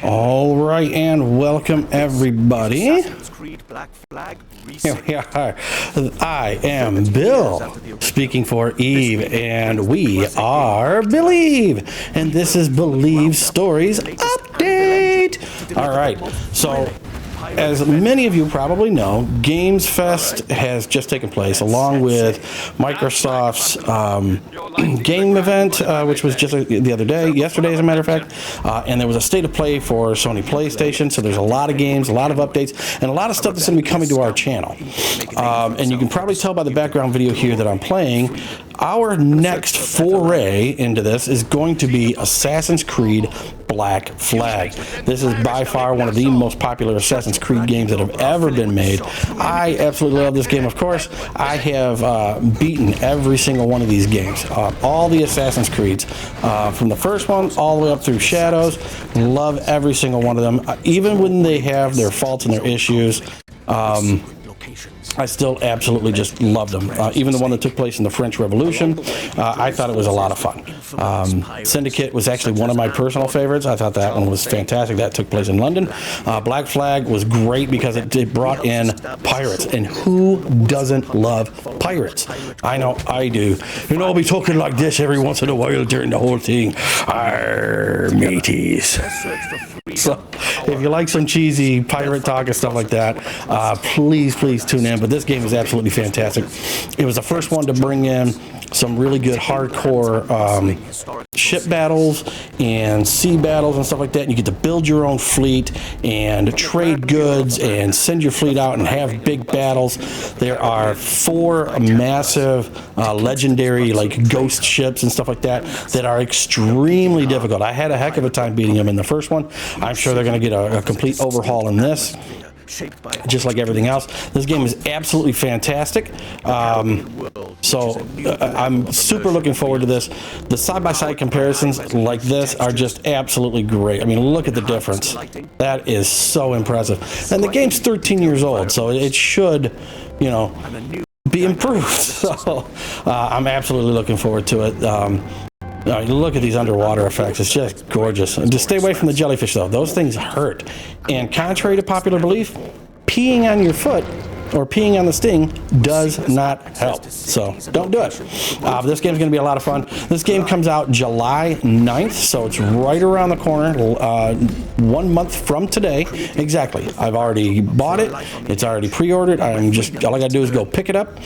All right, and welcome everybody. Here we are. I am Bill, speaking for Eve, and we are BillEve, and this is BillEve Stories Update. All right, so as many of you probably know, Games Fest has just taken place, along with Microsoft's game event, which was just the other day, yesterday as a matter of fact, and there was a state of play for Sony PlayStation, so there's a lot of games, a lot of updates, and a lot of stuff that's going to be coming to our channel. And you can probably tell by the background video here that I'm playing, our next foray into this is going to be Assassin's Creed Black Flag. This is by far one of the most popular Assassin's Creed games that have ever been made. I absolutely love this game. Of course, I have beaten every single one of these games. All the Assassin's Creeds, from the first one all the way up through Shadows. Love every single one of them. Even when they have their faults and their issues, I still absolutely just loved them. Even the one that took place in the French Revolution, I thought it was a lot of fun. Syndicate was actually one of my personal favorites. I thought that one was fantastic. That took place in London. Black Flag was great because it brought in pirates, and who doesn't love pirates? I know I do. You know, I'll be talking like this every once in a while during the whole thing. Arr, mateys. So, if you like some cheesy pirate talk and stuff like that, please tune in. But this game is absolutely fantastic. It was the first one to bring in some really good hardcore ship battles and sea battles and stuff like that. And you get to build your own fleet and trade goods and send your fleet out and have big battles. There are 4 massive legendary like ghost ships and stuff like that that are extremely difficult. I had a heck of a time beating them in the first one. I'm sure they're going to get a complete overhaul in this, just like everything else. This game is absolutely fantastic. So I'm super looking forward to this. The side-by-side comparisons like this are just absolutely great. I mean, look at the difference. That is so impressive. And the game's 13 years old, so it should, you know, be improved. So I'm absolutely looking forward to it. Look at these underwater effects. It's just gorgeous. Just stay away from the jellyfish, though. Those things hurt. And contrary to popular belief, peeing on your foot or peeing on the sting does not help. So don't do it. This game's going to be a lot of fun. This game comes out July 9th, so it's right around the corner. 1 month from today. Exactly. I've already bought it. It's already pre-ordered. All I got to do is go pick it up.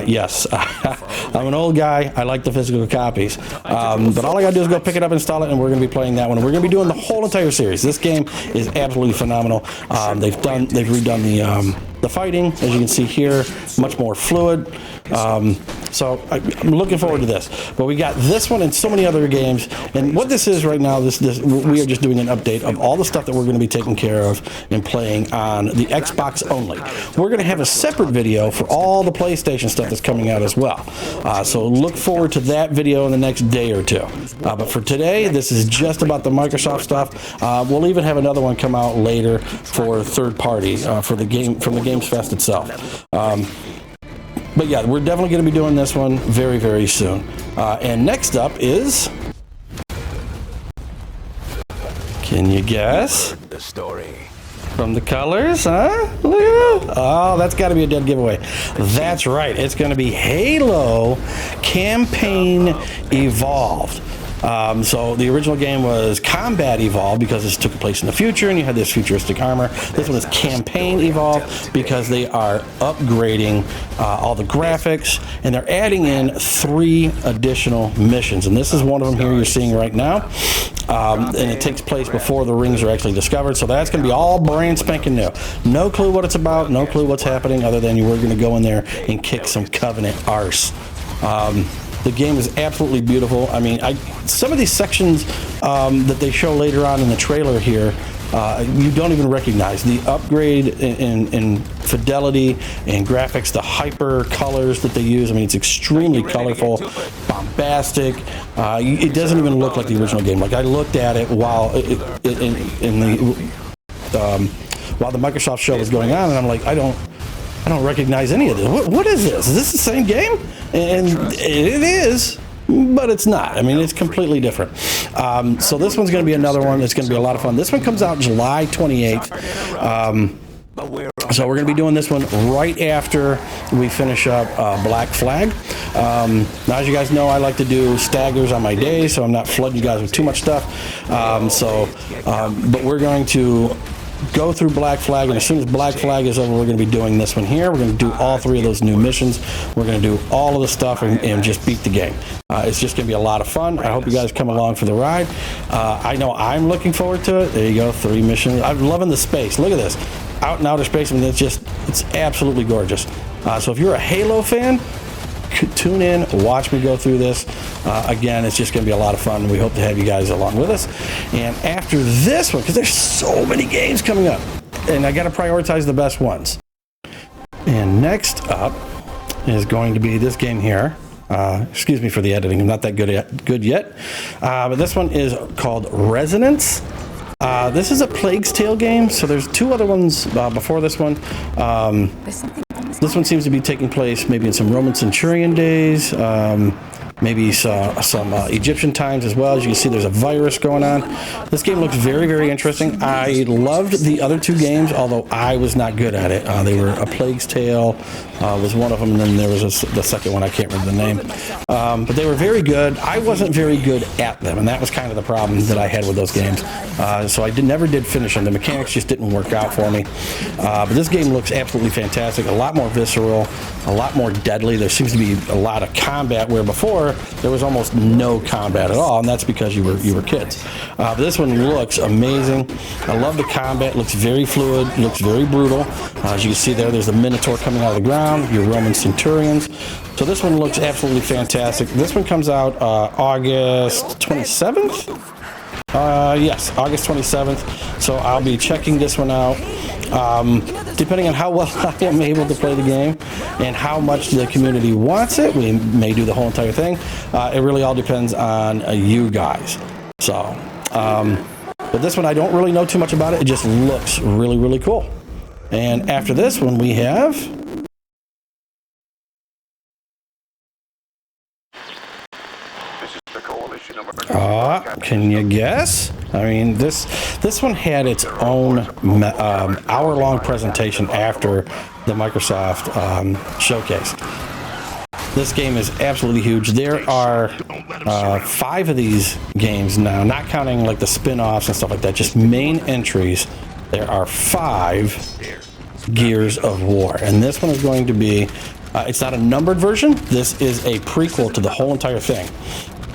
Yes, I'm an old guy. I like the physical copies. But all I got to do is go pick it up, install it, and we're going to be playing that one. We're going to be doing the whole entire series. This game is absolutely phenomenal. They've redone the fighting, as you can see here, much more fluid. So I'm looking forward to this. But we got this one and so many other games. And what this is right now, we are just doing an update of all the stuff that we're going to be taking care of and playing on the Xbox only. We're going to have a separate video for all the PlayStation stuff that's coming out as well. So look forward to that video in the next day or two. But for today, this is just about the Microsoft stuff. We'll even have another one come out later for third party for the game from the Games Fest itself. But yeah, we're definitely going to be doing this one very soon. And next up is, can you guess? The story. From the colors, huh? Look at that. Oh, that's got to be a dead giveaway. That's right. It's going to be Halo Campaign Evolved. So the original game was Combat Evolved because this took place in the future and you had this futuristic armor. This one is Campaign Evolved because they are upgrading all the graphics and they're adding in 3 additional missions. And this is one of them here you're seeing right now. And it takes place before the rings are actually discovered. So that's going to be all brand spanking new. No clue what it's about, no clue what's happening other than we're going to go in there and kick some Covenant arse. The game is absolutely beautiful. I mean, some of these sections that they show later on in the trailer here, you don't even recognize. The upgrade in fidelity and graphics, the hyper colors that they use. I mean, it's extremely colorful, bombastic. It doesn't even look like the original game. Like I looked at it while while the Microsoft show was going on, and I'm like, I don't recognize any of this. What is this? Is this the same game? And it is. but it's not. I mean, it's completely different. So this one's going to be another one that's going to be a lot of fun. This one comes out July 28th. So we're going to be doing this one right after we finish up Black Flag. Now, as you guys know, I like to do staggers on my days, so I'm not flooding you guys with too much stuff. But we're going to go through Black Flag, and as soon as Black Flag is over, we're going to be doing this one here. We're going to do all 3 of those new missions. We're going to do all of the stuff and just beat the game. It's just going to be a lot of fun. I hope you guys come along for the ride. I know I'm looking forward to it. There you go, 3 missions. I'm loving the space. Look at this. Out in outer space, I mean, it's absolutely gorgeous. So if you're a Halo fan, tune in, watch me go through this. Again, it's just going to be a lot of fun. We hope to have you guys along with us. And after this one, because there's so many games coming up, and I got to prioritize the best ones. And next up is going to be this game here. Excuse me for the editing. I'm not that good yet. But this one is called Resonance. This is a Plague's Tale game, so there's 2 other ones before this one. This one seems to be taking place maybe in some Roman centurion days, maybe some Egyptian times as well. As you can see, there's a virus going on. This game looks very, very interesting. I loved the other 2 games, although I was not good at it. They were a Plague's Tale was one of them, and then there was the second one. I can't remember the name. But they were very good. I wasn't very good at them, and that was kind of the problem that I had with those games. So I never did finish them. The mechanics just didn't work out for me. But this game looks absolutely fantastic. A lot more visceral, a lot more deadly. There seems to be a lot of combat, where before there was almost no combat at all, and that's because you were kids. But this one looks amazing. I love the combat. It looks very fluid. It looks very brutal. As you can see there's a Minotaur coming out of the ground. Your Roman centurions. So this one looks absolutely fantastic. This one comes out August 27th. Yes, August 27th. So I'll be checking this one out. Depending on how well I am able to play the game and how much the community wants it, we may do the whole entire thing. It really all depends on you guys. So, but this one, I don't really know too much about it. It just looks really, really cool. And after this one, we have... can you guess? I mean, this one had its own hour-long presentation after the Microsoft showcase. This game is absolutely huge. There are 5 of these games now, not counting like the spin-offs and stuff like that, just main entries. There are 5 Gears of War, and this one is going to be, it's not a numbered version. This is a prequel to the whole entire thing.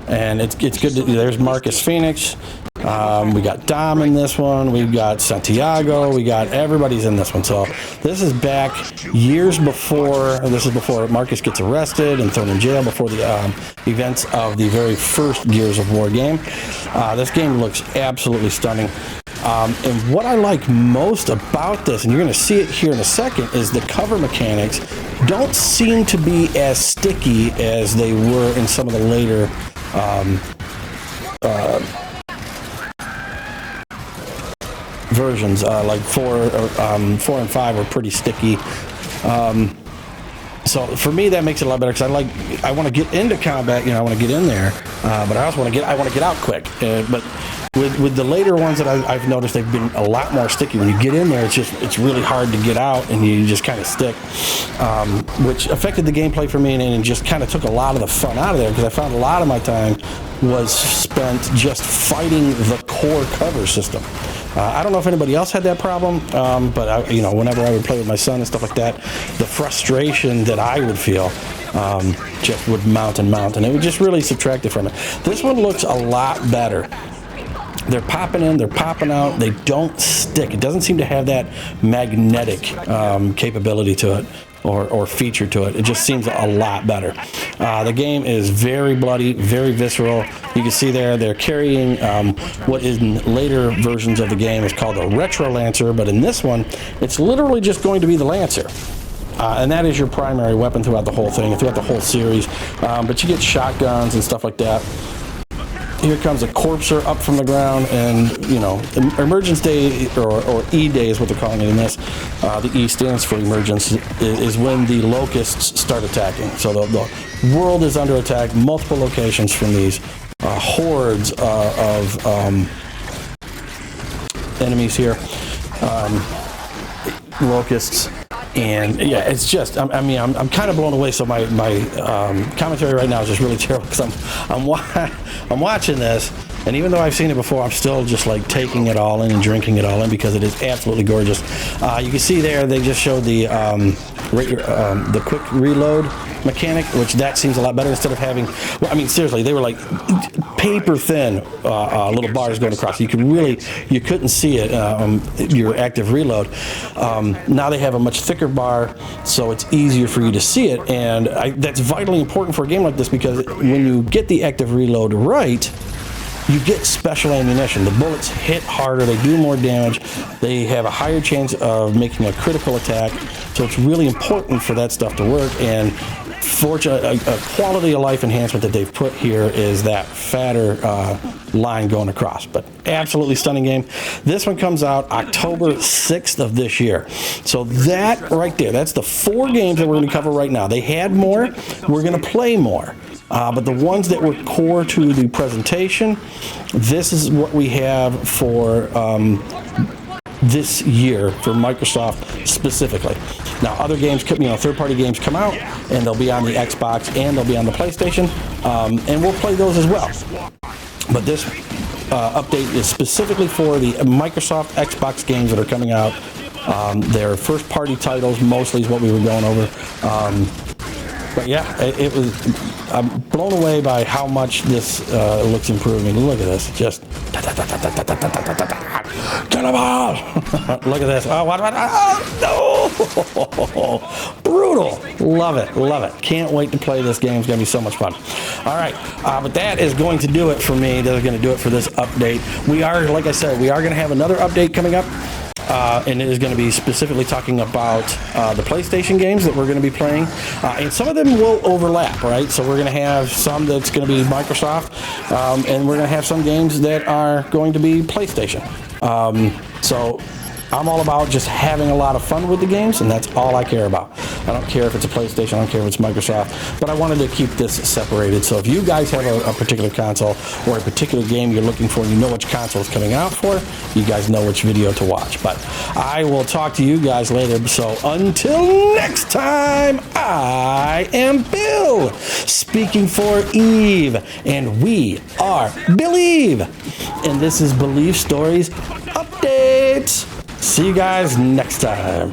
And it's good to, there's Marcus Phoenix. We got Dom in this one. We've got Santiago. We got everybody's in this one. So this is back years before. This is before Marcus gets arrested and thrown in jail, before the events of the very first Gears of War game. This game looks absolutely stunning. And what I like most about this, and you're going to see it here in a second, is the cover mechanics don't seem to be as sticky as they were in some of the later versions. Like 4 and 5 are pretty sticky. So for me, that makes it a lot better, because I want to get into combat. I want to get in there, but I also want to get out quick. But with the later ones that I've noticed, they've been a lot more sticky. When you get in there, it's really hard to get out, and you just kind of stick, which affected the gameplay for me, and just kind of took a lot of the fun out of there, because I found a lot of my time was spent just fighting the core cover system. I don't know if anybody else had that problem, but whenever I would play with my son and stuff like that, the frustration that I would feel just would mount, and it would just really subtract it from it. This one looks a lot better. They're popping in, they're popping out, they don't stick. It doesn't seem to have that magnetic capability to it, or feature to it. It just seems a lot better. The game is very bloody, very visceral. You can see there, they're carrying what in later versions of the game is called a Retro Lancer, but in this one, it's literally just going to be the Lancer. And that is your primary weapon throughout the whole thing, throughout the whole series. But you get shotguns and stuff like that. here comes a corpser up from the ground, and you know, emergence day or E day is what they're calling it in this. The E stands for emergence, is when the locusts start attacking. So the world is under attack, multiple locations from these hordes of enemies here, locusts. And yeah, it's just, I mean, I'm kind of blown away. So my commentary right now is just really terrible because I'm watching this, and even though I've seen it before, I'm still just like taking it all in and drinking it all in because it is absolutely gorgeous. You can see there they just showed the quick reload mechanic, which that seems a lot better instead of having, well, I mean, seriously, they were like paper thin little bars going across. You couldn't see it, your active reload. Now they have a much thicker bar, so it's easier for you to see it, and that's vitally important for a game like this because when you get the active reload right, you get special ammunition. The bullets hit harder, they do more damage, they have a higher chance of making a critical attack, so it's really important for that stuff to work. And a quality of life enhancement that they've put here is that fatter line going across. But absolutely stunning game. This one comes out October 6th of this year. So that right there, that's the 4 games that we're going to cover right now. They had more, we're going to play more. But the ones that were core to the presentation, this is what we have for this year for Microsoft specifically. Now, other games, third-party games come out, and they'll be on the Xbox and they'll be on the PlayStation, and we'll play those as well. But this update is specifically for the Microsoft Xbox games that are coming out. They're first-party titles, mostly is what we were going over. But yeah, it was. I'm blown away by how much this looks improving. Look at this, just cannibal. Look at this. Oh, what? Oh no! Brutal. Love it. Love it. Can't wait to play this game. It's gonna be so much fun. All right, but that is going to do it for me. That's going to do it for this update. We are, like I said, we are going to have another update coming up. And it is going to be specifically talking about the PlayStation games that we're going to be playing. And some of them will overlap, right? So we're going to have some that's going to be Microsoft, and we're going to have some games that are going to be PlayStation. So I'm all about just having a lot of fun with the games, and that's all I care about. I don't care if it's a PlayStation, I don't care if it's Microsoft, but I wanted to keep this separated. So if you guys have a particular console or a particular game you're looking for and you know which console is coming out for, you guys know which video to watch. But I will talk to you guys later. So until next time, I am Bill, speaking for Eve, and we are BillEve, and this is BillEve Stories Updates. See you guys next time.